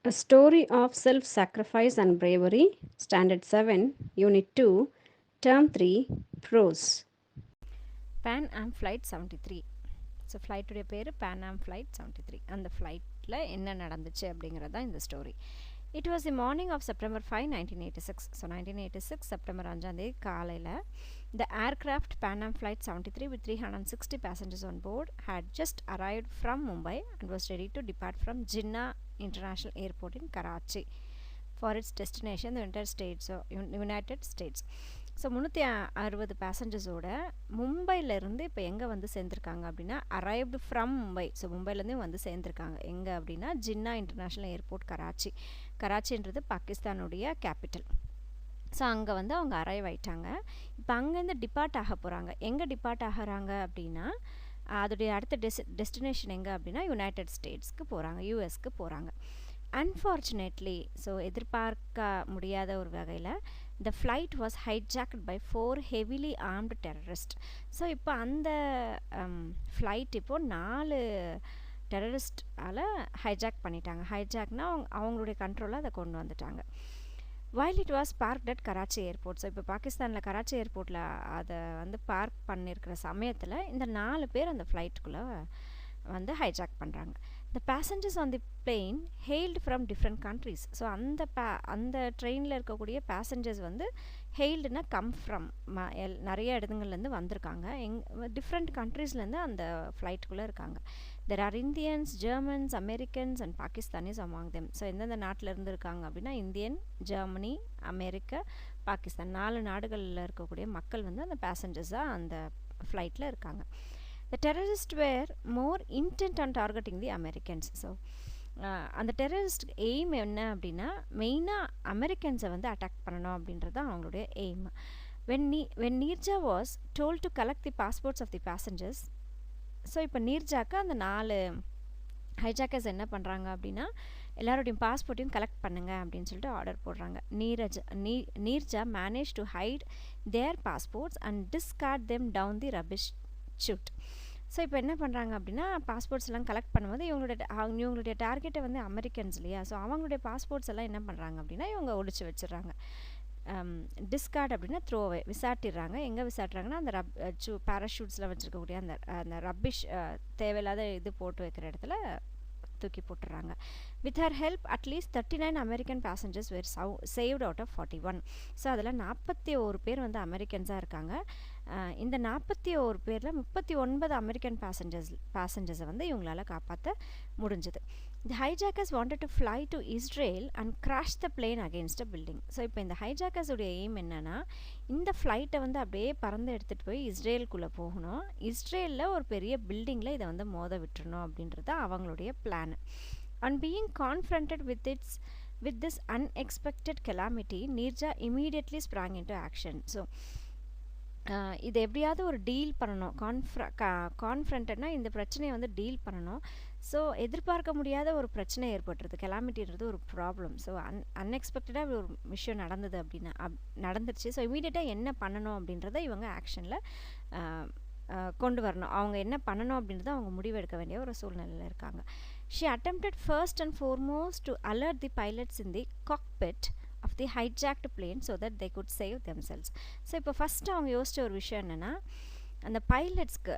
A Story of Self-Sacrifice and Bravery, Standard 7, Unit 2, Term 3, Prose. Pan Am Flight 73. So ஃப்ளைட்டுடைய பேர் Pan Am Flight 73. அந்த ஃப்ளைட்டில் என்ன நடந்துச்சு அப்படிங்கிறது தான் இந்த story. It was the morning of September 5, 1986. So 1986 September 5 காலையில் the aircraft Pan Am Flight 73 with 360 passengers on board had just arrived from Mumbai and was ready to depart from Jinnah International Airport in Karachi for its destination, the United States. So 360 பேசஞ்சர்ஸோட மும்பையிலேருந்து இப்போ எங்கே வந்து சேர்ந்துருக்காங்க அப்படின்னா arrived from Mumbai. So மும்பைலேருந்து வந்து சேர்ந்துருக்காங்க எங்கே அப்படின்னா Jinnah international airport கராச்சின்றது பாகிஸ்தானுடைய capital. So அங்கே வந்து அவங்க அரைவ் ஆயிட்டாங்க. இப்போ அங்கேருந்து டிபார்ட் ஆக போகிறாங்க. எங்கே டிபார்ட் ஆகிறாங்க அப்படின்னா அதோடைய அடுத்த டெஸ்டினேஷன் எங்கே அப்படின்னா யுனைடெட் ஸ்டேட்ஸ்க்கு போகிறாங்க, யூஎஸ்க்கு போகிறாங்க. அன்ஃபார்ச்சுனேட்லி, ஸோ எதிர்பார்க்க முடியாத ஒரு வகையில் the flight was hijacked by 4 heavily armed terrorists. So இப்போ அந்த ஃப்ளைட் இப்போது 4 டெரரிஸ்டால் ஹைஜாக் பண்ணிட்டாங்க. ஹைஜாக்னா அவங்களுடைய கண்ட்ரோலில் அதை கொண்டு வந்துட்டாங்க. while it was parked at Karachi airport. So இப்போ பாகிஸ்தானில் கராச்சி ஏர்போர்ட்டில் அதை வந்து பார்க் பண்ணியிருக்கிற சமயத்தில் இந்த 4 பேர் அந்த ஃப்ளைட்டுக்குள்ளே வந்து ஹைஜாக் பண்ணுறாங்க. The passengers on the plane hailed from different countries. So அந்த ட்ரெயினில் இருக்கக்கூடிய பேசஞ்சர்ஸ் வந்து ஹெயில்டுனா கம் ஃப்ரம் நிறைய இடங்கள்லேருந்து வந்திருக்காங்க. டிஃப்ரெண்ட் கண்ட்ரீஸ்லேருந்து அந்த ஃப்ளைட்டுக்குள்ளே இருக்காங்க. There are Indians, Germans, Americans and Pakistanis among them. So எந்தெந்த நாட்டில் இருந்து இருக்காங்க அப்படின்னா இந்தியன், ஜெர்மனி, அமெரிக்கா, பாகிஸ்தான் 4 நாடுகளில் இருக்கக்கூடிய மக்கள் வந்து அந்த பேசஞ்சர்ஸாக அந்த ஃப்ளைட்டில் இருக்காங்க. The terrorists were more intent on targeting the Americans. So அந்த டெரரிஸ்ட் எய்ம் என்ன அப்படின்னா மெயினாக அமெரிக்கன்ஸை வந்து அட்டாக் பண்ணணும் அப்படின்றது தான் அவங்களுடைய aim. when Neerja was told to collect the passports of the passengers. So இப்போ நீர்ஜாக்கு அந்த 4 ஹைஜாக்கர்ஸ் என்ன பண்ணுறாங்க அப்படின்னா எல்லாரோடையும் பாஸ்போர்ட்டையும் கலெக்ட் பண்ணுங்க அப்படின்னு சொல்லிட்டு ஆர்டர் போடுறாங்க. Neerja manage to hide their passports and discard them down the rubbish chute. So இப்போ என்ன பண்ணுறாங்க அப்படின்னா பாஸ்போர்ட்ஸ் எல்லாம் கலெக்ட் பண்ணும்போது இவங்களுடைய டார்கெட்டை வந்து அமெரிக்கன்ஸ் இல்லையா. ஸோ அவங்களுடைய பாஸ்போர்ட்ஸ் எல்லாம் என்ன பண்ணுறாங்க அப்படின்னா இவங்க ஒழிச்சு வச்சிடுறாங்க. டிஸ்கார்ட் அப்படின்னா த்ரோவை விசாட்டிடுறாங்க. எங்கே விசாட்டுறாங்கன்னா அந்த பேராஷூட்ஸில் வச்சுருக்கக்கூடிய அந்த ரப்பிஷ் தேவையில்லாத இது போட்டு வைக்கிற இடத்துல தூக்கி போட்டுறாங்க. With her help at least 39 American passengers were saved out of 41. So அதில் 41 பேர் வந்து அமெரிக்கன்ஸாக இருக்காங்க. இந்த 41 பேரில் 39 அமெரிக்கன் பேசஞ்சர்ஸை வந்து இவங்களால காப்பாற்ற முடிஞ்சது. The hijackers wanted to fly to Israel and crash the plane against a building. So இப்போ இந்த ஹைஜாக்கர்ஸ் உடைய எய்ம் என்னன்னா இந்த ஃப்ளைட்டை வந்து அப்படியே பறந்து எடுத்துகிட்டு போய் இஸ்ரேலுக்குள்ளே போகணும், இஸ்ரேலில் ஒரு பெரிய பில்டிங்கில் இதை வந்து மோத விட்டுறணும் அப்படின்றது அவங்களுடைய plan. On being confronted with this unexpected calamity, Nirja immediately sprang into action. So இது எப்படியாவது ஒரு டீல் பண்ணணும். கான்ஃப்ரண்டட்னா இந்த பிரச்சனையை வந்து டீல் பண்ணணும். ஸோ எதிர்பார்க்க முடியாத ஒரு பிரச்சனை ஏற்பட்டுருது. கெலாமிட்டின்றது ஒரு ப்ராப்ளம். ஸோ அன்எக்ஸ்பெக்டடாக ஒரு விஷயம் நடந்தது அப்படின்னா நடந்துருச்சு. ஸோ இமீடியட்டாக என்ன பண்ணணும் அப்படின்றத இவங்க ஆக்ஷனில் கொண்டு வரணும். அவங்க என்ன பண்ணணும் அப்படின்றத அவங்க முடிவெடுக்க வேண்டிய ஒரு சூழ்நிலையில் இருக்காங்க. She attempted first and foremost to alert the pilots in the cockpit of the hijacked plane so that they could save themselves. So இப்போ ஃபஸ்ட்டு அவங்க யோசிச்ச ஒரு விஷயம் என்னென்னா அந்த பைலட்ஸ்க்கு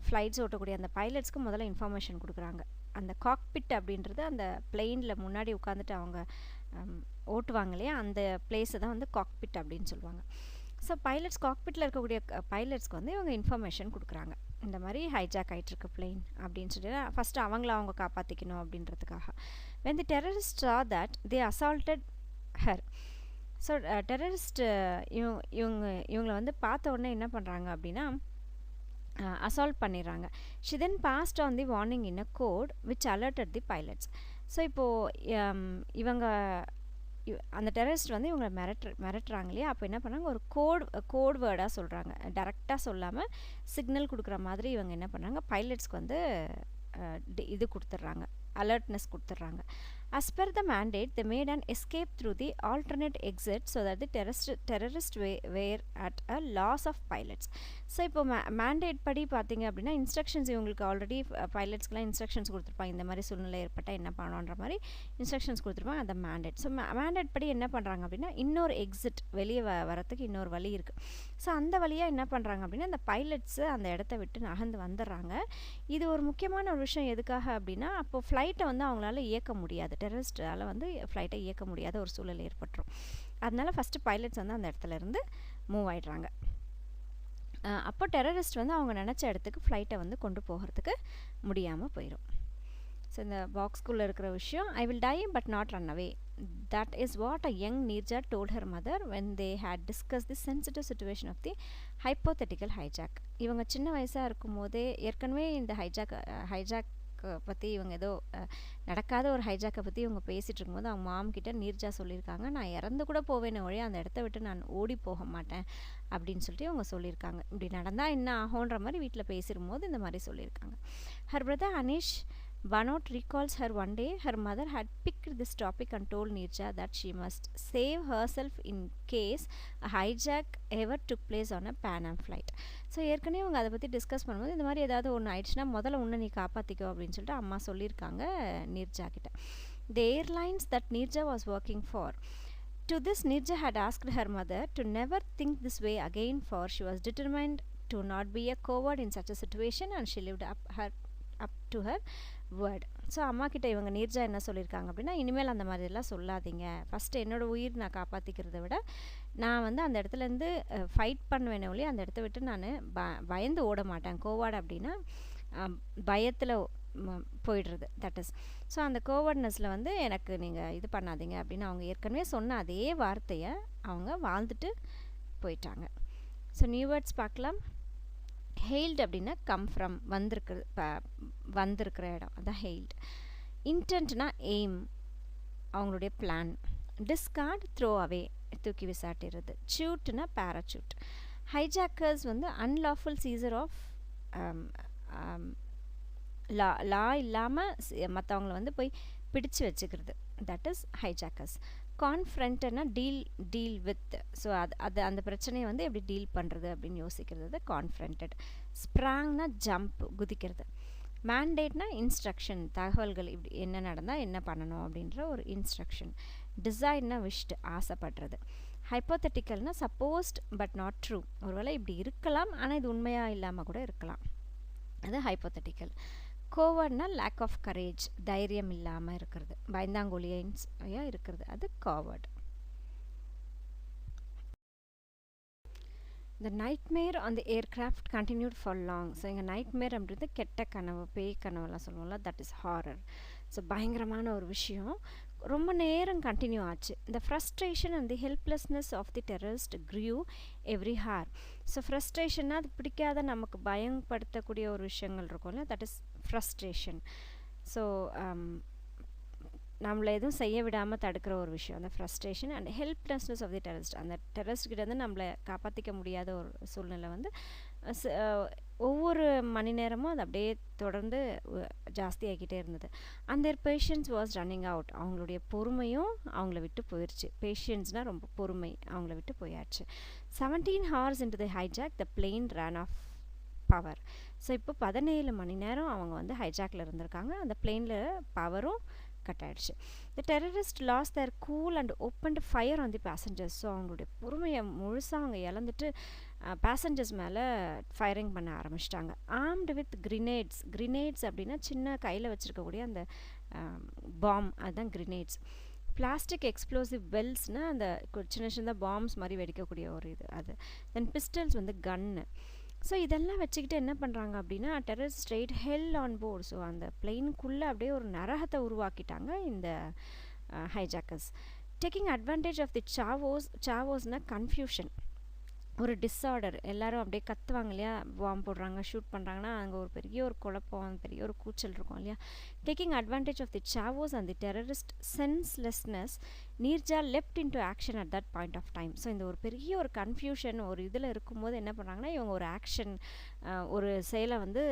ஃப்ளைட்ஸ் ஓட்டக்கூடிய அந்த பைலட்ஸ்க்கு முதல்ல இன்ஃபர்மேஷன் கொடுக்குறாங்க. அந்த காக்பிட் அப்படின்றது அந்த பிளெயினில் முன்னாடி உட்காந்துட்டு அவங்க ஓட்டுவாங்க இல்லையா, அந்த பிளேஸை தான் வந்து காக்பிட் அப்படின்னு சொல்லுவாங்க. ஸோ பைலட்ஸ் காக்பிட்டில் இருக்கக்கூடிய பைலட்ஸ்க்கு வந்து இவங்க இன்ஃபர்மேஷன் கொடுக்குறாங்க. இந்த மாதிரி ஹைஜாக் ஆகிட்டுருக்கு பிளெயின் அப்படின்னு சொல்லிட்டு ஃபஸ்ட்டு அவங்க காப்பாற்றிக்கணும் அப்படின்றதுக்காக. when the terrorists saw that they assaulted her. So terrorist இவங்களை வந்து பார்த்த உடனே என்ன பண்ணுறாங்க அப்படின்னா அசால்ட் பண்ணிடுறாங்க. she then passed on the warning in a code which alerted the pilots. So இப்போது இவங்க அந்த டெரரிஸ்ட் வந்து இவங்களை மிரட்டுறாங்க இல்லையா. அப்போ என்ன பண்ணாங்க, ஒரு கோட் வேர்டாக சொல்கிறாங்க. டேரெக்டாக சொல்லாமல் சிக்னல் கொடுக்குற மாதிரி இவங்க என்ன பண்ணுறாங்க, பைலட்ஸ்க்கு வந்து இது கொடுத்துட்றாங்க, அலர்ட்னஸ் கொடுத்துட்றாங்க. As per the mandate, they made an escape through the alternate exit so that the terrorists were at a loss of pilots. So இப்போ மேண்டேட் படி பார்த்தீங்க அப்படின்னா இன்ஸ்ட்ரக்ஷன்ஸ் இவங்களுக்கு ஆல்ரெடி பைலட்ஸ்க்குலாம் இன்ஸ்ட்ரக்ஷன்ஸ் கொடுத்துருப்பாங்க, இந்த மாதிரி சூழ்நிலை ஏற்பட்டால் என்ன பண்ணணுன்ற மாதிரி இன்ஸ்ட்ரக்ஷன்ஸ் கொடுத்துருப்பாங்க, அந்த மேண்டேட். ஸோ மேண்டேட் படி என்ன பண்ணுறாங்க அப்படின்னா இன்னொரு எக்ஸிட் வெளியே வரத்துக்கு இன்னொரு வழி இருக்குது. ஸோ அந்த வழியாக என்ன பண்ணுறாங்க அப்படின்னா அந்த பைலட்ஸு அந்த இடத்த விட்டு நகர்ந்து வந்துடுறாங்க. இது ஒரு முக்கியமான ஒரு விஷயம் எதுக்காக அப்படின்னா அப்போ ஃப்ளைட்டை வந்து அவங்களால இயக்க முடியாது, டெரரிஸ்டால் வந்து ஃப்ளைட்டை இயக்க முடியாத ஒரு சூழல் ஏற்பட்டுரும். அதனால ஃபஸ்ட்டு பைலட்ஸ் வந்து அந்த இடத்துல இருந்து மூவ் ஆகிடுறாங்க. அப்போ டெரரிஸ்ட் வந்து அவங்க நினச்ச இடத்துக்கு ஃப்ளைட்டை வந்து கொண்டு போகிறதுக்கு முடியாமல் போயிடும். ஸோ இந்த பாக்ஸ்குள்ளே இருக்கிற விஷயம், I will tie but not run away. That is what a young Neerja told her mother when they had discussed the sensitive situation of the hypothetical hijack. இவங்க சின்ன வயசாக இருக்கும் போதே ஏற்கனவே இந்த ஹைஜாக் பற்றி இவங்க ஏதோ நடக்காத ஒரு ஹைஜாக்கை பற்றி இவங்க பேசிகிட்டு இருக்கும்போது அவங்க மாம் கிட்ட நீர்ஜா சொல்லியிருக்காங்க, நான் இறந்து கூட போவேனே ஒழிய அந்த இடத்த விட்டு நான் ஓடி போக மாட்டேன் அப்படின்னு சொல்லிட்டு இவங்க சொல்லியிருக்காங்க. இப்படி நடந்தால் என்ன ஆகுன்ற மாதிரி வீட்டில் பேசிடும்போது இந்த மாதிரி சொல்லியிருக்காங்க. Her brother Anish Banot recalls her one day her mother had picked this topic and told Neerja that she must save herself in case a hijack ever took place on a Pan Am flight. So ஏற்கனவே அவங்க அதை பற்றி discuss பண்ணும்போது இந்த மாதிரி ஏதாவது ஒன்று ஆயிடுச்சுன்னா முதல்ல உன்னை நீ காப்பாற்றிக்கோ அப்படின்னு சொல்லிட்டு அம்மா சொல்லியிருக்காங்க நீர்ஜா கிட்ட. The airlines that Neerja was working for. To this Neerja had asked her mother to never think this way again, for she was determined to not be a coward in such a situation and she lived up to her word. So அம்மா கிட்ட இவங்க நீர்ஜா என்ன சொல்லியிருக்காங்க அப்படின்னா இனிமேல் அந்த மாதிரிலாம் சொல்லாதீங்க, ஃபஸ்ட்டு என்னோடய உயிர் நான் காப்பாற்றிக்கிறத விட நான் வந்து அந்த இடத்துலேருந்து ஃபைட் பண்ணுவேனே ஒழிய அந்த இடத்த விட்டு நான் பயந்து ஓட மாட்டேன். கோவார்டு அப்படின்னா பயத்தில் போயிடுறது, தட் இஸ். ஸோ அந்த கோவர்ட்னஸில் வந்து எனக்கு நீங்கள் இது பண்ணாதீங்க அப்படின்னு அவங்க ஏற்கனவே சொன்ன அதே வார்த்தையை அவங்க வாழ்ந்துட்டு போயிட்டாங்க. ஸோ நியூ வேர்ட்ஸ் பார்க்கலாம். ஹெயில்டு அப்படின்னா கம் ஃப்ரம், வந்திருக்கிற இடம், அதான் ஹெயில்டு. இன்டென்ட்னா எய்ம், அவங்களுடைய பிளான். டிஸ்கார்ட் த்ரோ அவே, தூக்கி விசாட்டிடுறது. சூட்னா பேராசூட். ஹைஜாக்கர்ஸ் வந்து அன்லாஃபுல் சீசர் ஆஃப் லா இல்லாமல் மற்றவங்கள வந்து போய் பிடிச்சு வச்சுக்கிறது, தட் இஸ் ஹைஜாக்கர்ஸ். கான்ஃப்ரண்ட்னா டீல் வித், ஸோ அது அந்த பிரச்சனையை வந்து எப்படி டீல் பண்ணுறது அப்படின்னு யோசிக்கிறது கான்ஃப்ரண்டட். ஸ்ப்ராங்னா ஜம்ப், குதிக்கிறது. மேண்டேட்னா இன்ஸ்ட்ரக்ஷன், தகவல்கள், இப்படி என்ன நடந்தால் என்ன பண்ணணும் அப்படின்ற ஒரு இன்ஸ்ட்ரக்ஷன். டிசைர்னா விஷ்டு, ஆசைப்படுறது. ஹைப்போதெட்டிக்கல்னா சப்போஸ்ட் பட் நாட் ட்ரூ, ஒருவேளை இப்படி இருக்கலாம் ஆனால் இது உண்மையாக இல்லாமல் கூட இருக்கலாம், அது ஹைப்போதெட்டிக்கல். கோவர்ட்னா லேக் ஆஃப் கரேஜ், தைரியம் இல்லாமல் இருக்கிறது, பயந்தாங்கொழியாக இருக்கிறது, அது covert. The nightmare on the aircraft continued for long. So இங்கே நைட்மேர் அப்படின்றது கெட்ட கனவு, பேய் கனவுலாம் சொல்லுவோம்ல, தட் இஸ் ஹாரர். ஸோ பயங்கரமான ஒரு விஷயம் ரொம்ப நேரம் கண்டினியூ ஆச்சு. The frustration and the helplessness of the terrorist grew every hour. So ஃப்ரஸ்ட்ரேஷன்னா அது பிடிக்காத நமக்கு பயன்படுத்தக்கூடிய ஒரு விஷயங்கள் இருக்கும்ல, தட் இஸ் ஃப்ரஸ்ட்ரேஷன். ஸோ நம்மளை எதுவும் செய்ய விடாமல் தடுக்கிற ஒரு விஷயம் அந்த frustration. And helplessness of the terrorist, அந்த டெரரிஸ்ட்கிட்டேருந்து நம்மளை காப்பாற்றிக்க முடியாத ஒரு சூழ்நிலை வந்து ஒவ்வொரு மணி நேரமும் அது அப்படியே தொடர்ந்து ஜாஸ்தியாகிக்கிட்டே இருந்தது. And their patience was running out, அவங்களுடைய பொறுமையும் அவங்கள விட்டு போயிடுச்சு. பேஷன்ஸ்னால் ரொம்ப பொறுமை, அவங்கள விட்டு போயாச்சு. 17 hours into the hijack the plane ran off power. So இப்போ 17 மணி நேரம் அவங்க வந்து ஹைஜாக்கில் இருந்திருக்காங்க, அந்த பிளெயினில் பவரும் கட் ஆகிடுச்சு. The terrorist lost their cool and opened fire on the passengers. So அவங்களுடைய பொறுமையை முழுசாக அவங்க இழந்துட்டு பேசஞ்சர்ஸ் மேலே ஃபயரிங் பண்ண ஆரம்பிச்சிட்டாங்க. ஆர்ம்டு வித் கிரினேட்ஸ் அப்படின்னா சின்ன கையில் வச்சுருக்கக்கூடிய அந்த பாம், அதுதான் கிரினேட்ஸ். பிளாஸ்டிக் எக்ஸ்ப்ளோசிவ் வெல்ஸ்னால் அந்த சின்ன சின்ன பாம்ஸ் மாதிரி வெடிக்கக்கூடிய ஒரு இது அது. தென் பிஸ்டல்ஸ் வந்து கன்னு. ஸோ இதெல்லாம் வச்சுக்கிட்டு என்ன பண்ணுறாங்க அப்படின்னா terrorist straight hell on board. So அந்த பிளெயினுக்குள்ளே அப்படியே ஒரு நரகத்தை உருவாக்கிட்டாங்க இந்த hijackers. Taking advantage of the சாவோஸ்னால் கன்ஃபியூஷன், ஒரு டிஸார்டர், எல்லோரும் அப்படியே கத்துவாங்க இல்லையா, பாம்பு போடுறாங்க, ஷூட் பண்ணுறாங்கன்னா அங்கே ஒரு பெரிய ஒரு குழப்பம், பெரிய ஒரு கூச்சல் இருக்கும் இல்லையா. Taking advantage of the chaos and the terrorist senselessness, Neerja left into action at that point of time. So இந்த ஒரு பெரிய ஒரு கன்ஃபியூஷன் ஒரு இதில் இருக்கும்போது என்ன பண்ணுறாங்கன்னா இவங்க ஒரு ஆக்ஷன், ஒரு செயலை வந்து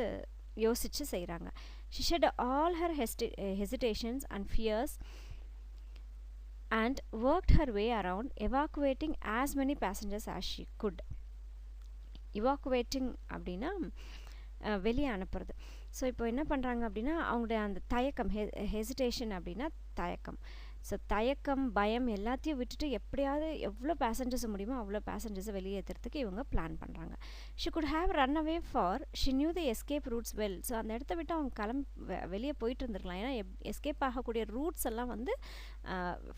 யோசித்து செய்கிறாங்க. She shed all her hesitations and fears and worked her way around, evacuating as many passengers as she could. Evacuating அப்படின்னா வெளியே அனுப்புறது. ஸோ இப்போ என்ன பண்ணுறாங்க அப்படின்னா அவங்களுடைய அந்த தயக்கம் ஹெசிடேஷன் அப்படின்னா தயக்கம். ஸோ தயக்கம் பயம் எல்லாத்தையும் விட்டுட்டு எப்படியாவது எவ்வளோ பேசஞ்சர்ஸ் முடியுமோ அவ்வளோ பேசஞ்சர்ஸை வெளியேற்றுறதுக்கு இவங்க பிளான் பண்ணுறாங்க. She could have run away for she new the escape roots well. So அந்த இடத்த விட்டு அவங்க வெளியே போயிட்டு இருந்திருக்கலாம். ஏன்னா எஸ்கேப் ஆகக்கூடிய ரூட்ஸ் எல்லாம் வந்து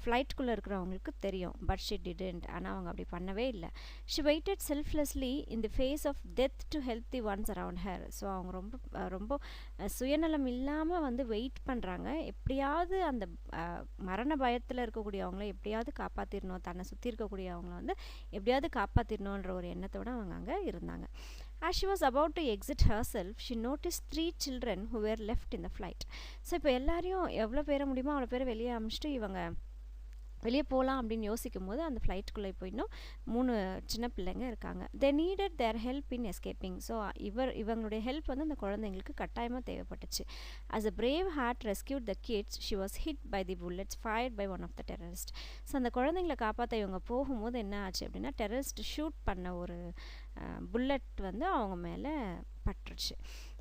ஃப்ளைட்டுக்குள்ளே இருக்கிறவங்களுக்கு தெரியும். But she didn't. ஆனால் அவங்க அப்படி பண்ணவே இல்லை. She waited selflessly in the face of death to help the ones around her. So அவங்க ரொம்ப சுயநலம் இல்லாமல் வந்து வெயிட் பண்ணுறாங்க. எப்படியாவது அந்த மரண பயத்தில் இருக்கக்கூடியவங்கள எப்படியாவது காப்பாற்றிடணும், தன்னை சுற்றி இருக்கக்கூடியவங்கள வந்து எப்படியாவது காப்பாற்றிடணுன்ற ஒரு எண்ணத்தோடு அவங்க அங்கே இருந்தாங்க. As she was about to exit herself, she noticed 3 children who were left in the flight. So இப்போ எல்லாரையும் எவ்வளோ பேர முடியுமோ அவ்வளோ பேரை வெளியே அனுப்பிச்சிட்டு இவங்க வெளியே போகலாம் அப்படின்னு யோசிக்கும் போது அந்த ஃப்ளைட்டுக்குள்ளே இப்போ இன்னும் 3 சின்ன பிள்ளைங்க இருக்காங்க. தே needed there help in escaping. So இவங்களுடைய ஹெல்ப் வந்து அந்த குழந்தைங்களுக்கு கட்டாயமாக தேவைப்பட்டுச்சு. as a brave heart rescued the kids, she was hit by the bullets fired by one of the terrorists. So அந்த குழந்தைங்களை காப்பாற்ற இவங்க போகும்போது என்ன ஆச்சு அப்படின்னா டெரரிஸ்ட் ஷூட் பண்ண ஒரு புல்லட் வந்து அவங்க மேலே பட்டுருச்சு.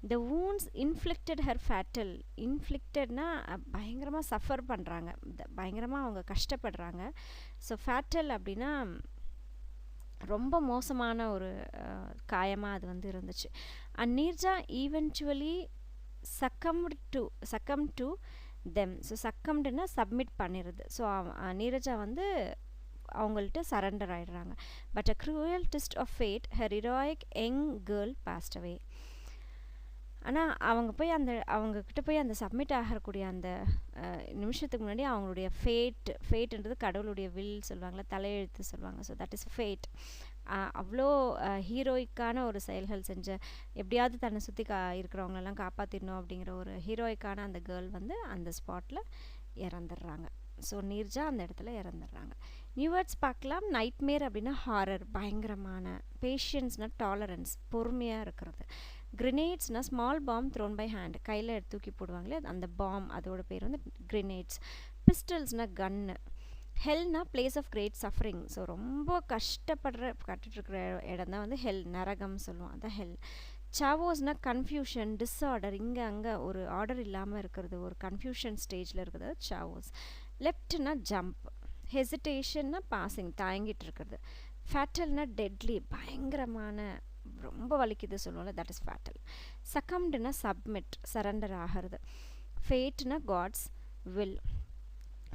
The wounds inflicted her fatal. இன்ஃப்ளிக்டட்னா பயங்கரமாக சஃபர் பண்ணுறாங்க, பயங்கரமாக அவங்க கஷ்டப்படுறாங்க. ஸோ ஃபேட்டல் அப்படின்னா ரொம்ப மோசமான ஒரு காயமாக அது வந்து இருந்துச்சு. And Neerja eventually succumb to them. So சக்கம்டுன்னா சப்மிட் பண்ணிடுது. ஸோ நீரஜா வந்து அவங்கள்ட்ட சரண்டர் ஆகிடுறாங்க. But a cruel twist of fate, her heroic young girl passed away. ஆனால் அவங்கக்கிட்ட போய் அந்த சப்மிட் ஆகக்கூடிய அந்த நிமிஷத்துக்கு முன்னாடி அவங்களுடைய ஃபேட்ன்றது கடவுளுடைய வில் சொல்லுவாங்களா, தலையெழுத்து சொல்லுவாங்க. So that is fate. அவ்வளோ ஹீரோயிக்கான ஒரு செயல்கள் செஞ்ச, எப்படியாவது தன்னை சுற்றி இருக்கிறவங்களெல்லாம் காப்பாற்றிடணும் அப்படிங்கிற ஒரு ஹீரோயிக்கான அந்த கேர்ள் வந்து அந்த ஸ்பாட்டில் இறந்துடுறாங்க. ஸோ நீர்ஜா அந்த இடத்துல இறந்துடுறாங்க. நியூ வேர்ட்ஸ் பார்க்கலாம். நைட்மேர் அப்படின்னா ஹாரர், பயங்கரமான. பேஷியன்ஸ்னால் டாலரன்ஸ், பொறுமையாக இருக்கிறது. கிரினேட்ஸ்னால் small bomb thrown by hand, கையில் எடுத்து தூக்கி போடுவாங்களே அந்த பாம், அதோட பேர் வந்து கிரினேட்ஸ். பிஸ்டல்ஸ்னால் கன்னு. ஹெல்னா place of great suffering. So ரொம்ப கட்டுட்ருக்கிற இடம் தான் வந்து ஹெல், நரகம் சொல்லுவோம், அதான் ஹெல். சாவோஸ்னால் கன்ஃபியூஷன், டிஸார்டர், இங்கே அங்கே ஒரு ஆர்டர் இல்லாமல் இருக்கிறது, ஒரு கன்ஃபியூஷன் ஸ்டேஜில் இருக்கிறது சாவோஸ். லெஃப்ட்னா ஜம்ப். ஹெசிடேஷன்னா பாசிங், தயங்கிட்டு இருக்கிறது. ஃபேட்டல்னா டெட்லி, பயங்கரமான, ரொம்ப வலிக்குது சொல்லுவோம்ல, தட் இஸ் ஃபேட்டல். சக்கம்டுனா சப்மிட், சரண்டர் ஆகிறது. ஃபேட்னா காட்ஸ் வில்.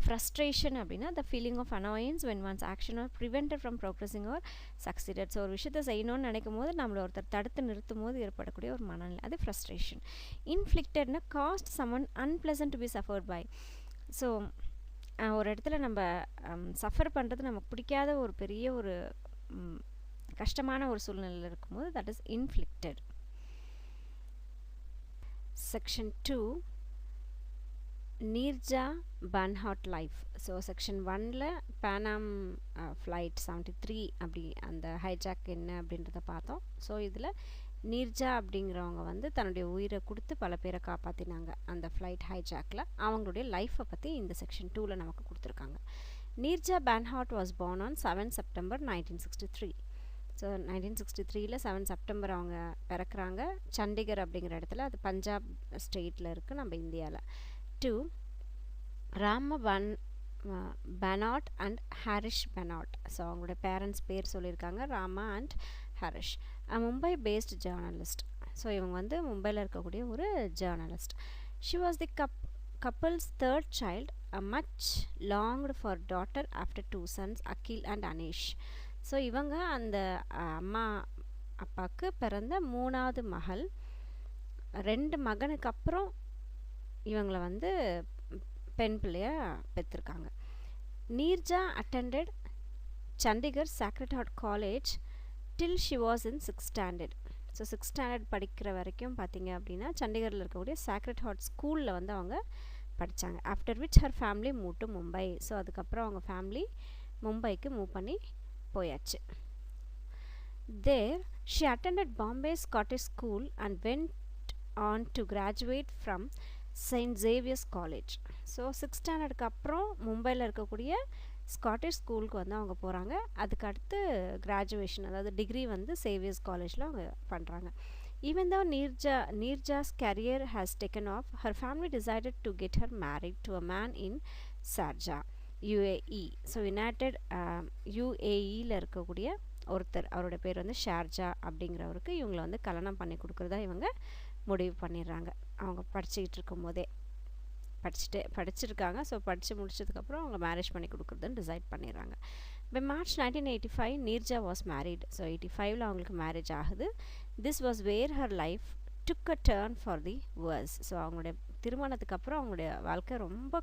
ஃப்ரஸ்ட்ரேஷன் அப்படின்னா the feeling of annoyance when one's action are prevented from progressing or succeeded. So ஒரு விஷயத்தை செய்யணும்னு நினைக்கும் போது நம்மளை ஒருத்தர் தடுத்து நிறுத்தும் போது ஏற்படக்கூடிய ஒரு மனநிலை, அது ஃப்ரஸ்ட்ரேஷன். இன்ஃப்ளிக்டட்னா காஸ்ட் சம்மன் unpleasant to be suffered by. So ஒரு இடத்துல நம்ம சஃபர் பண்ணுறது நமக்கு பிடிக்காத ஒரு பெரிய ஒரு கஷ்டமான ஒரு சூழ்நிலையில் இருக்கும்போது that is inflicted. Section 2 Neerja Bhanot life. So section 1ல் பேனாம் ஃப்ளைட் 73 அப்படி அந்த ஹைஜாக் என்ன அப்படின்றத பார்த்தோம். ஸோ இதில் நீர்ஜா அப்படிங்கிறவங்க வந்து தன்னுடைய உயிரை கொடுத்து பல பேரை காப்பாற்றினாங்க அந்த ஃப்ளைட் ஹைஜாக்கில். அவங்களுடைய லைஃப்பை பற்றி இந்த செக்ஷன் 2ல் நமக்கு கொடுத்துருக்காங்க. Neerja Bhanot was born on 7 September 1963. So 1963 7 September அவங்க பிறக்கிறாங்க. சண்டிகர் அப்படிங்கிற இடத்துல, அது பஞ்சாப் ஸ்டேட்டில் இருக்குது நம்ம இந்தியாவில். 2 ராம பனாட் அண்ட் ஹரிஷ் பனாட். ஸோ அவங்களோட பேரண்ட்ஸ் பேர் சொல்லியிருக்காங்க, Rama and Harish. Mumbai based journalist. So இவங்க வந்து மும்பையில் இருக்கக்கூடிய ஒரு journalist. She was the couple's third child, a much longed for daughter after 2 sons, Akhil and Aneesh. So இவங்க அந்த அம்மா அப்பாவுக்கு பிறந்த 3வது மகள். 2 மகனுக்கு அப்புறம் இவங்களை வந்து பெண் பிள்ளைய பெற்றிருக்காங்க. Neerja attended Chandigarh Sacred Heart College till she was in 6th standard. So 6th standard படிக்கிற வரைக்கும் பார்த்தீங்க அப்படின்னா சண்டிகரில் இருக்கக்கூடிய Sacred Heart ஸ்கூலில் வந்து அவங்க படித்தாங்க. After which her family move to Mumbai. So அதுக்கப்புறம் அவங்க ஃபேமிலி மும்பைக்கு மூவ் பண்ணி போயாச்சு. There she attended Bombay Scottish School and went on to graduate from saint Xavier's college. So sixth ஸ்டாண்டர்டுக்கு அப்புறம் மும்பையில் இருக்கக்கூடிய ஸ்காட்டிஷ் ஸ்கூலுக்கு வந்து அவங்க போகிறாங்க. அதுக்கு அடுத்து கிராஜுவேஷன், அதாவது டிகிரி வந்து சேவியர்ஸ் காலேஜில் அவங்க பண்ணுறாங்க. Even though Neerja's career has taken off, her family decided to get her married to a man in Sharjah, UAE. So united UAEயில் இருக்கக்கூடிய ஒருத்தர், அவரோட பேர் வந்து ஷார்ஜா அப்படிங்கிறவருக்கு இவங்களை வந்து கல்யாணம் பண்ணி கொடுக்குறதா இவங்க முடிவு பண்ணிடுறாங்க. அவங்க படிச்சுக்கிட்டு இருக்கும் போதே படிச்சிருக்காங்க. ஸோ படித்து முடிச்சதுக்கப்புறம் அவங்க மேரேஜ் பண்ணி கொடுக்குறதுன்னு டிசைட் பண்ணிடுறாங்க. By March 1985 Neerja was married. So 85ல் அவங்களுக்கு மேரேஜ் ஆகுது. This was where her life took a turn for the worse. So அவங்களுடைய திருமணத்துக்கு அப்புறம் அவங்களுடைய வாழ்க்கை ரொம்ப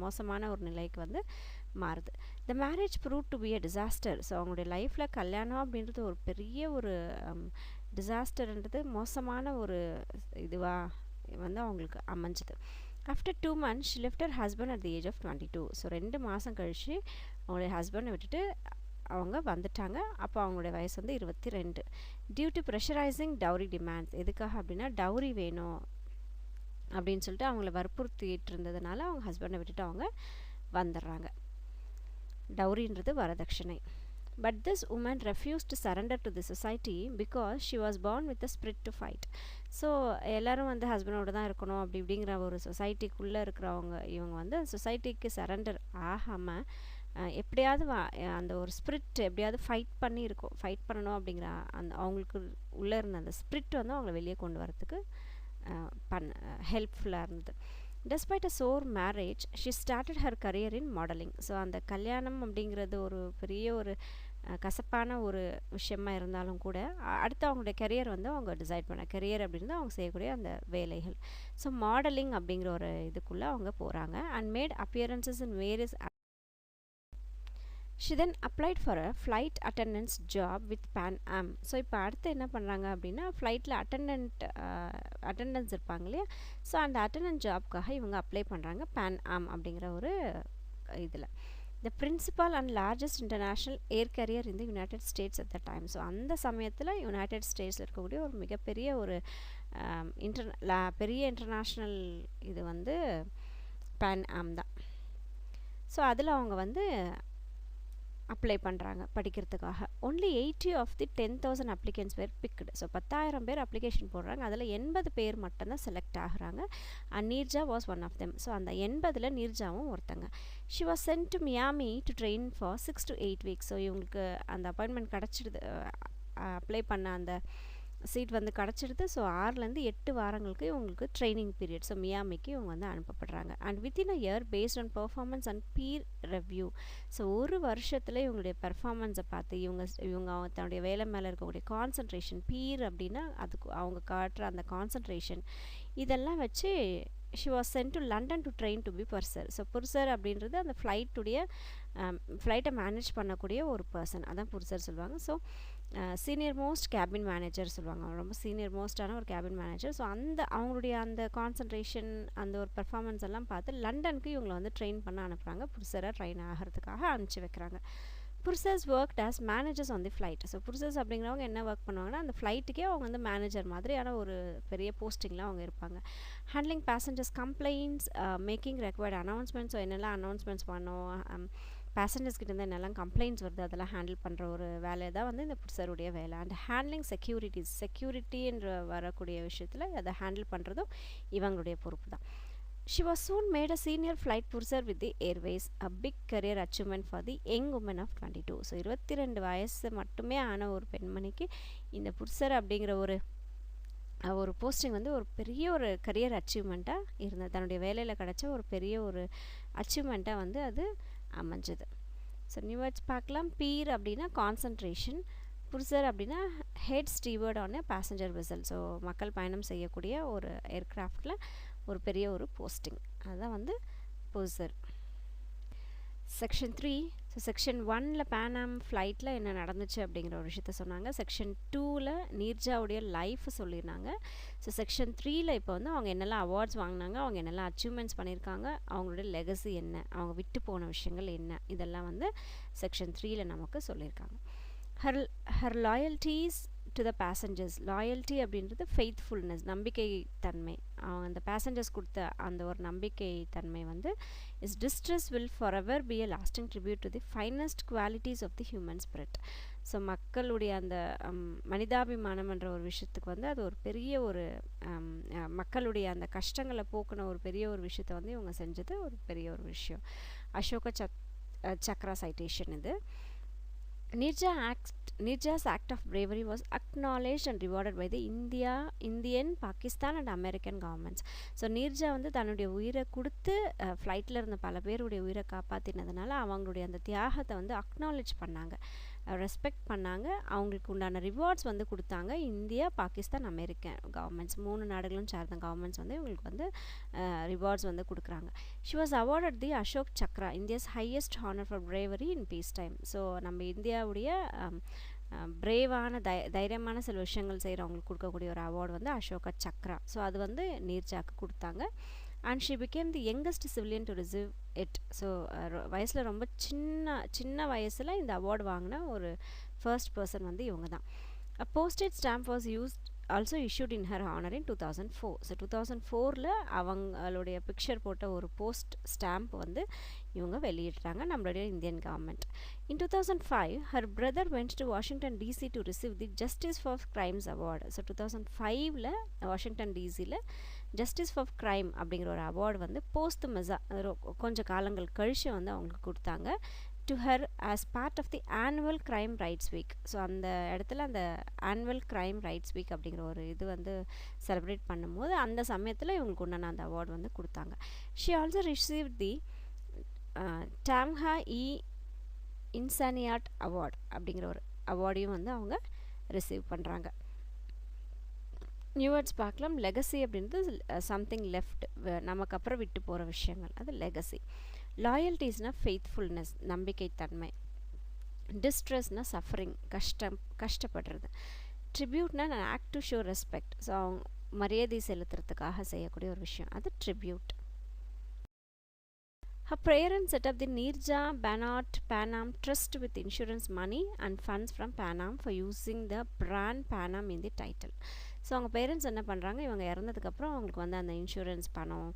மோசமான ஒரு நிலைக்கு வந்து மாறுது. The marriage prove to be a disaster. So அவங்களுடைய லைஃப்பில் கல்யாணம் அப்படின்றது ஒரு பெரிய ஒரு டிசாஸ்டர்ன்றது மோசமான ஒரு இதுவாக வந்து அவங்களுக்கு அமைஞ்சுது. After 2 months she left her husband at the age of 22. So 2 மாதம் கழித்து அவங்களுடைய ஹஸ்பண்டை விட்டுட்டு அவங்க வந்துட்டாங்க. அப்போ அவங்களுடைய வயசு வந்து 22. Due to pressurising dowry demands. எதுக்காக அப்படின்னா டவுரி வேணும் அப்படின்னு சொல்லிட்டு அவங்கள வற்புறுத்திட்டு இருந்ததுனால அவங்க ஹஸ்பண்டை விட்டுட்டு அவங்க வந்துடுறாங்க. டவுரின்றது வரதட்சணை. But this woman refused to surrender to the society because she was born with a spirit to fight. So எல்லோரும் வந்து ஹஸ்பண்டோடு தான் இருக்கணும் அப்படி இப்படிங்கிற ஒரு சொசைட்டிக்குள்ளே இருக்கிறவங்க இவங்க வந்து சொசைட்டிக்கு சரண்டர் ஆகாமல் எப்படியாவது அந்த ஒரு ஸ்பிரிட் எப்படியாவது ஃபைட் பண்ணணும் அப்படிங்கிற அந்த அவங்களுக்கு உள்ளே இருந்த அந்த ஸ்பிரிட் வந்து அவங்கள வெளியே கொண்டு வரத்துக்கு ஹெல்ப்ஃபுல்லாக இருந்தது. Despite a sore marriage, she started her career in modeling. So அந்த கல்யாணம் அப்படிங்கிறது ஒரு பெரிய ஒரு கசப்பான ஒரு விஷயமா இருந்தாலும் கூட அடுத்து அவங்களுடைய கெரியர் வந்து அவங்க டிசைட் கெரியர் அப்படின்னு அவங்க செய்யக்கூடிய அந்த வேலைகள். ஸோ மாடலிங் அப்படிங்கிற ஒரு இதுக்குள்ளே அவங்க போகிறாங்க. And made appearances in various. She then applied for a flight attendance job with Pan Am. So இப்போ அடுத்து என்ன பண்ணுறாங்க அப்படின்னா ஃப்ளைட்டில் அட்டண்டன்ஸ் இருப்பாங்க இல்லையா, ஸோ அந்த அட்டண்டன்ஸ் ஜாப்க்காக இவங்க அப்ளை பண்ணுறாங்க Pan Am அப்படிங்கிற ஒரு இதில். The principal and largest international air carrier இந்த United States at the time. So அந்த சமயத்தில் யுனைடெட் ஸ்டேட்ஸில் இருக்கக்கூடிய ஒரு மிகப்பெரிய ஒரு பெரிய இன்டர்நேஷ்னல் இது வந்து Pan Am தான். ஸோ அதில் அவங்க வந்து அப்ளை பண்ணுறாங்க படிக்கிறதுக்காக. ஒன்லி 80 ஆஃப் தி 10,000 அப்ளிகன்ஸ் பேர் பிக்டு. ஸோ 10,000 பேர் அப்ளிகேஷன் போடுறாங்க. அதில் 80 பேர் மட்டும்தான் செலக்ட் ஆகுறாங்க. And Neerja was one of them. So அந்த 80ல் நீர்ஜாவும் ஒருத்தங்க. She was sent to Miami to train for 6 to 8 weeks. So இவங்களுக்கு அந்த அப்பாயின்மெண்ட் கிடச்சிடுது, அப்ளை பண்ண அந்த சீட் வந்து கிடச்சிடுது. ஸோ 6லேருந்து 8 வாரங்களுக்கு இவங்களுக்கு ட்ரைனிங் பீரியட். ஸோ மியாமிக்கு இவங்க வந்து அனுப்பப்படுறாங்க. And within a year based on performance and peer review. So ஒரு வருஷத்தில் இவங்களுடைய பெர்ஃபார்மன்ஸை பார்த்து இவங்க தன்னுடைய வேலை மேலே இருக்கக்கூடிய கான்சன்ட்ரேஷன், பீர் அப்படின்னா அதுக்கு அவங்க காட்டுற அந்த கான்சன்ட்ரேஷன் இதெல்லாம் வச்சு she was sent to London to train to be purser. So purser அப்படின்றது அந்த ஃப்ளைட்டை மேனேஜ் பண்ணக்கூடிய ஒரு பர்சன், அதான் புர்சர் சொல்லுவாங்க. So senior most cabin manager சொல்லுவாங்க, ரொம்ப சீனியர் மோஸ்டான ஒரு கேபின் மேனேஜர். ஸோ அவங்களுடைய அந்த கான்சன்ட்ரேஷன் அந்த ஒரு பெர்ஃபார்மன்ஸ் எல்லாம் பார்த்து லண்டனுக்கு இவங்களை வந்து ட்ரெயின் பண்ண அனுப்புகிறாங்க. புர்சராக ட்ரெயின் ஆகிறதுக்காக அனுப்பிச்சி வைக்கிறாங்க. Pursers work as managers on the flight. So pursers அப்படிங்கிறவங்க என்ன ஒர்க் பண்ணுவாங்கன்னா அந்த ஃப்ளைட்டுக்கே அவங்க வந்து மேனேஜர் மாதிரியான ஒரு பெரிய போஸ்டிங்கில் அவங்க இருப்பாங்க. Handling passengers complaints, making required announcements. So என்னெல்லாம் அனௌன்ஸ்மெண்ட்ஸ் பண்ணோம், பேசஞ்சர்ஸ் கிட்டேருந்து என்னெல்லாம் கம்ப்ளைண்ட்ஸ் வருது அதெல்லாம் ஹேண்டில் பண்ணுற ஒரு வேலையை தான் வந்து இந்த புர்சருடைய வேலை. அண்ட் ஹேண்ட்லிங் செக்யூரிட்டி என்ற வரக்கூடிய விஷயத்தில் அதை ஹேண்டில் பண்ணுறதும் இவங்களுடைய பொறுப்பு தான். She was soon made a senior flight purser with the Airways, a big career achievement for the young woman of 22. So 22 வயசு மட்டுமே ஆன ஒரு பெண்மணிக்கு இந்த புர்சர் அப்படிங்கிற ஒரு போஸ்டிங் வந்து ஒரு பெரிய ஒரு கரியர் அச்சீவ்மெண்ட்டாக இருந்தது. தன்னுடைய வேலையில் கிடச்ச ஒரு பெரிய ஒரு அச்சீவ்மெண்ட்டாக வந்து அது அமைஞ்சது. ஸோ நியூ வேர்ட்ஸ் பார்க்கலாம். பீர் அப்படின்னா கான்சன்ட்ரேஷன், புர்சர் அப்படின்னா head Stewart on a passenger vessel. So மக்கள் பயணம் செய்யக்கூடிய ஒரு ஏர்க்ராஃப்டில் ஒரு பெரிய ஒரு போஸ்டிங், அதுதான் வந்து புர்சர். செக்ஷன் 3. ஸோ செக்ஷன் 1ல் பேனாம் ஃப்ளைட்டில் என்ன நடந்துச்சு அப்படிங்கிற ஒரு விஷயத்த சொன்னாங்க. செக்ஷன் 2ல் நீர்ஜாவுடைய லைஃப் சொல்லியிருந்தாங்க. ஸோ செக்ஷன் 3ல் இப்போ வந்து அவங்க என்னெல்லாம் அவார்ட்ஸ் வாங்கினாங்க, அவங்க என்னெல்லாம் அச்சீவ்மெண்ட்ஸ் பண்ணியிருக்காங்க, அவங்களுடைய லெகசி என்ன, அவங்க விட்டு போன விஷயங்கள் என்ன, இதெல்லாம் வந்து செக்ஷன் 3ல் நமக்கு சொல்லியிருக்காங்க. her loyalties to the passengers. Loyalty அப்படின்றது ஃபெய்த்ஃபுல்னஸ், நம்பிக்கை தன்மை. அந்த பேசஞ்சர்ஸ் கொடுத்த அந்த ஒரு நம்பிக்கை தன்மை வந்து is distress will for ever be a lasting tribute to the finest qualities of the human spirit. So மக்களுடைய அந்த மனிதாபிமானம்ன்ற ஒரு விஷயத்துக்கு வந்து அது ஒரு பெரிய ஒரு மக்களுடைய அந்த கஷ்டங்களை போக்குன ஒரு பெரிய ஒரு விஷயத்தை வந்து இவங்க செஞ்சது ஒரு பெரிய ஒரு விஷயம். அசோக சக்ரா சைட்டேஷன் இது. Nirja's act of bravery was acknowledged and rewarded by the Indian, Pakistan and American governments. So Neerja வந்து தன்னுடைய உயிரை கொடுத்து ஃப்ளைட்டில் இருந்த பல பேருடைய உயிரை காப்பாற்றினதுனால அவங்களுடைய அந்த தியாகத்தை வந்து அக்னாலேஜ் பண்ணாங்க, ரெஸ்பெக்ட் பண்ணாங்க. அவங்களுக்கு உண்டான ரிவார்ட்ஸ் வந்து கொடுத்தாங்க. இந்தியா, பாகிஸ்தான், அமெரிக்கன் கவர்மெண்ட்ஸ், 3 நாடுகளும் சார்ந்த கவர்மெண்ட்ஸ் வந்து இவங்களுக்கு வந்து ரிவார்ட்ஸ் வந்து கொடுக்குறாங்க. She was awarded the Ashok Chakra, India's highest honour for bravery in peace time. So நம்ம இந்தியாவுடைய பிரேவான தைரியமான சில விஷயங்கள் செய்கிறவங்களுக்கு கொடுக்கக்கூடிய ஒரு அவார்டு வந்து அசோக சக்ரா. ஸோ அது வந்து நீர்ஜாக்கு கொடுத்தாங்க. And she became the youngest civilian to receive it. So வயசில் ரொம்ப சின்ன வயசில் இந்த அவார்டு வாங்கின ஒரு ஃபர்ஸ்ட் பர்சன் வந்து இவங்க தான். A postage stamp was also issued in her honor in 2004. So 2004ல் அவங்களுடைய பிக்சர் போட்ட ஒரு போஸ்ட் ஸ்டாம்ப் வந்து இவங்க வெளியிட்டாங்க நம்மளுடைய Indian government. In 2005 her brother went to Washington DC to receive the Justice for Crimes award. ஸோ 2005ல் வாஷிங்டன் டிசியில் ஜஸ்டிஸ் ஃபார் க்ரைம் அப்படிங்கிற ஒரு அவார்டு வந்து போஸ்ட்மஸாக கொஞ்சம் காலங்கள் கழித்து வந்து அவங்களுக்கு கொடுத்தாங்க. To her as part of the annual crime rights week. So அந்த இடத்துல அந்த ஆனுவல் க்ரைம் ரைட்ஸ் வீக் அப்படிங்கிற ஒரு இது வந்து செலிப்ரேட் பண்ணும்போது அந்த சமயத்தில் இவங்களுக்கு உண்டான அந்த அவார்டு வந்து கொடுத்தாங்க. She also receive the Tamgha Insaniyat award அப்படிங்கிற ஒரு அவார்டையும் வந்து அவங்க ரிசீவ் பண்ணுறாங்க. நியூ வேர்ட்ஸ் பார்க்கலாம். லெகசி அப்படின்றது சம்திங் லெஃப்ட், நமக்கு அப்புறம் விட்டு போகிற விஷயங்கள், அது லெகசி. லாயல்ட்டிஸ்னால் ஃபெய்த்ஃபுல்னஸ், நம்பிக்கைத்தன்மை. டிஸ்ட்ரெஸ்னால் சஃபரிங், கஷ்டப்படுறது. ட்ரிபியூட்னா act to show respect, so அவங்க மரியாதை செலுத்துறதுக்காக செய்யக்கூடிய ஒரு விஷயம், அது tribute. Her parents set up the Nirja Bannot Pan Am Trust with insurance money and funds from Pan Am for using the brand Pan Am in the title. So அவங்க parents என்ன பண்ணுறாங்க, இவங்க இறந்ததுக்கப்புறம் அவங்களுக்கு வந்து அந்த இன்சூரன்ஸ் பணம்,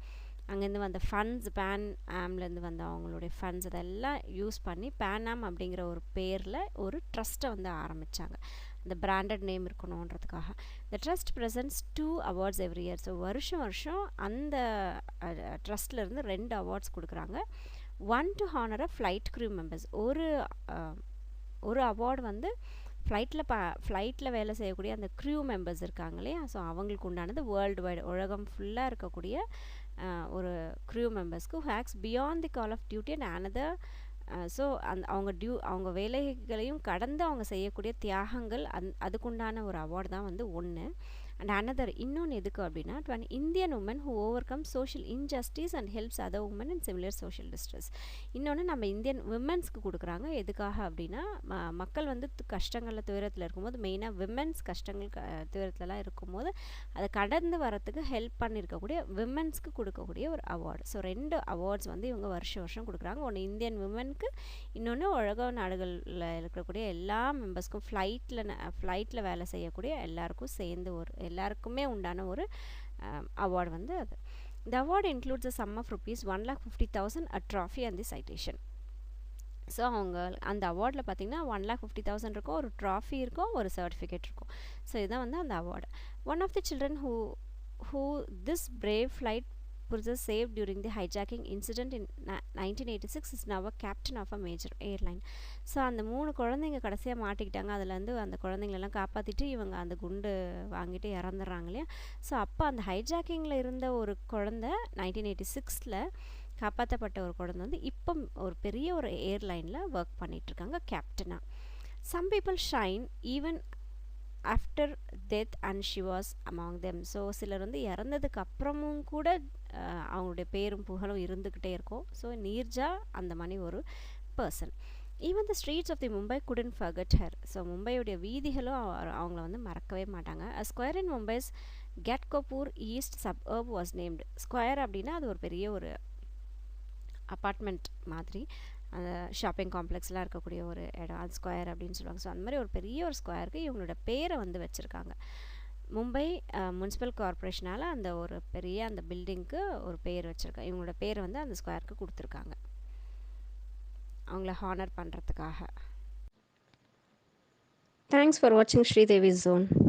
அங்கேருந்து வந்த ஃபண்ட்ஸ், பேன் ஆம்லேருந்து வந்த அவங்களுடைய ஃபண்ட்ஸ் அதெல்லாம் யூஸ் பண்ணி பேன் ஆம் அப்படிங்கிற ஒரு பேரில் ஒரு ட்ரஸ்ட்டை வந்து ஆரம்பித்தாங்க, அந்த பிராண்டட் நேம் இருக்கணுன்றதுக்காக. இந்த trust presents 2 awards every year. So வருஷம் அந்த ட்ரஸ்ட்லேருந்து 2 அவார்ட்ஸ் கொடுக்குறாங்க. 1 to honor a flight crew members. ஒரு அவார்டு வந்து ஃப்ளைட்டில் வேலை செய்யக்கூடிய அந்த க்ரூ மெம்பர்ஸ் இருக்காங்க இல்லையா, ஸோ அவங்களுக்கு உண்டானது வேர்ல்டு வைடு, உலகம் ஃபுல்லாக இருக்கக்கூடிய ஒரு க்ரூ மெம்பர்ஸ்க்கு acts beyond the call of duty and another. So அவங்க வேலைகளையும் கடந்து அவங்க செய்யக்கூடிய தியாகங்கள் அதுக்குண்டான ஒரு அவார்டு தான் வந்து ஒன்று. அண்ட் அனதர் இன்னொன்று எதுக்கு அப்படின்னா, to an Indian woman who overcome social injustice and helps other woman in similar social distress. இன்னொன்று நம்ம இந்தியன் விமென்ஸ்க்கு கொடுக்குறாங்க. எதுக்காக அப்படின்னா, மக்கள் வந்து கஷ்டங்களில் துயரத்தில் இருக்கும்போது, மெயினாக விமென்ஸ் கஷ்டங்கள் துயரத்துலலாம் இருக்கும்போது அதை கடந்து வரத்துக்கு ஹெல்ப் பண்ணியிருக்கக்கூடிய விமென்ஸ்க்கு கொடுக்கக்கூடிய ஒரு அவார்டு. ஸோ 2 அவார்ட்ஸ் வந்து இவங்க வருஷம் கொடுக்குறாங்க. ஒன்று இந்தியன் விமென்க்கு, இன்னொன்று உலக நாடுகளில் இருக்கக்கூடிய எல்லா மெம்பர்ஸ்க்கும், ஃப்ளைட்டில் வேலை செய்யக்கூடிய எல்லாருக்கும் சேர்ந்து எல்லாருக்குமே உண்டான ஒரு அவார்டு வந்து அது. The award includes a sum of rupees 1,50,000, a trophy and the citation. So அவங்க அந்த அவார்டில் பார்த்திங்கன்னா 1,50,000 இருக்கும், ஒரு ட்ராஃபி இருக்கும், ஒரு சர்டிஃபிகேட் இருக்கும். ஸோ இதுதான் வந்து அந்த award. One of the children who this brave flight Prose saved during the hijacking incident in 1986 is now a captain of a major airline. So அந்த 3 குழந்தைங்க கடைசியாக மாட்டிக்கிட்டாங்க. அதுலேருந்து அந்த குழந்தைங்களெல்லாம் காப்பாற்றிட்டு இவங்க அந்த குண்டு வாங்கிட்டு இறந்துடுறாங்க இல்லையா. ஸோ அப்போ அந்த ஹைஜாக்கிங்கில் இருந்த ஒரு குழந்தை 1986ல் காப்பாற்றப்பட்ட ஒரு குழந்தை வந்து இப்போ ஒரு பெரிய ஒரு ஏர்லைனில் ஒர்க் பண்ணிகிட்ருக்காங்க கேப்டனாக. Some people shine even after death and she was among them. So சிலர் வந்து இறந்ததுக்கு அப்புறமும் கூட அவங்களுடைய பேரும் புகழும் இருந்துக்கிட்டே இருக்கும். ஸோ நீர்ஜா அந்த மாதிரி ஒரு person. Even the streets of the Mumbai couldn't forget her. So மும்பையுடைய வீதிகளும் அவங்கள வந்து மறக்கவே மாட்டாங்க. A square in Mumbai's Ghatkopar east suburb was named. Square அப்படின்னா அது ஒரு பெரிய ஒரு அப்பார்ட்மெண்ட் மாதிரி. அந்த ஷாப்பிங் காம்ப்ளெக்ஸ்லாம் இருக்கக்கூடிய ஒரு இடம், அது ஸ்கொயர் அப்படின்னு சொல்லுவாங்க. ஸோ அந்த மாதிரி ஒரு பெரிய ஒரு ஸ்கொயருக்கு இவங்களோட பேரை வந்து வச்சுருக்காங்க. மும்பை முனிசிபல் கார்ப்பரேஷனால் அந்த ஒரு பெரிய அந்த பில்டிங்க்கு ஒரு பேர் வச்சுருக்காங்க. இவங்களோட பேரை வந்து அந்த ஸ்கொயருக்கு கொடுத்துருக்காங்க அவங்கள ஹானர் பண்ணுறதுக்காக. Thanks for watching Sridevi's Zone.